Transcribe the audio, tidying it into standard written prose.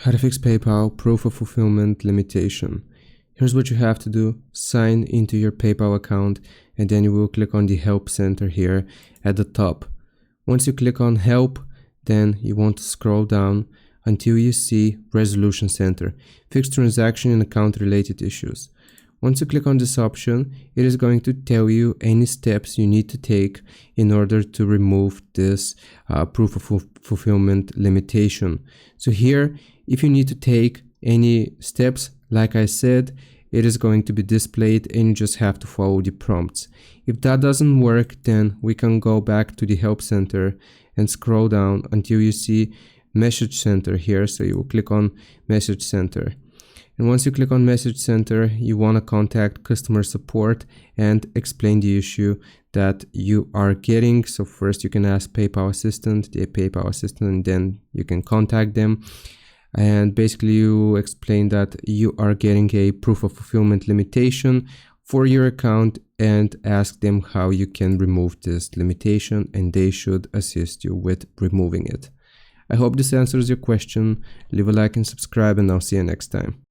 How to fix PayPal proof of fulfillment limitation. Here's what you have to do. Sign into your PayPal account and then you will click on the Help Center here at the top. Once you click on Help, then you want to scroll down until you see Resolution Center, Fix Transaction and Account Related Issues. Once you click on this option, it is going to tell you any steps you need to take in order to remove this proof of fulfillment limitation. So here, if you need to take any steps, like I said, it is going to be displayed and you just have to follow the prompts. If that doesn't work, then we can go back to the Help Center and scroll down until you see Message Center here. So you will click on Message Center. And once you click on Message Center, you want to contact customer support and explain the issue that you are getting. So first you can ask PayPal Assistant, the PayPal Assistant, and then you can contact them. And basically you explain that you are getting a proof of fulfillment limitation for your account and ask them how you can remove this limitation, and they should assist you with removing it. I hope this answers your question. Leave a like and subscribe, and I'll see you next time.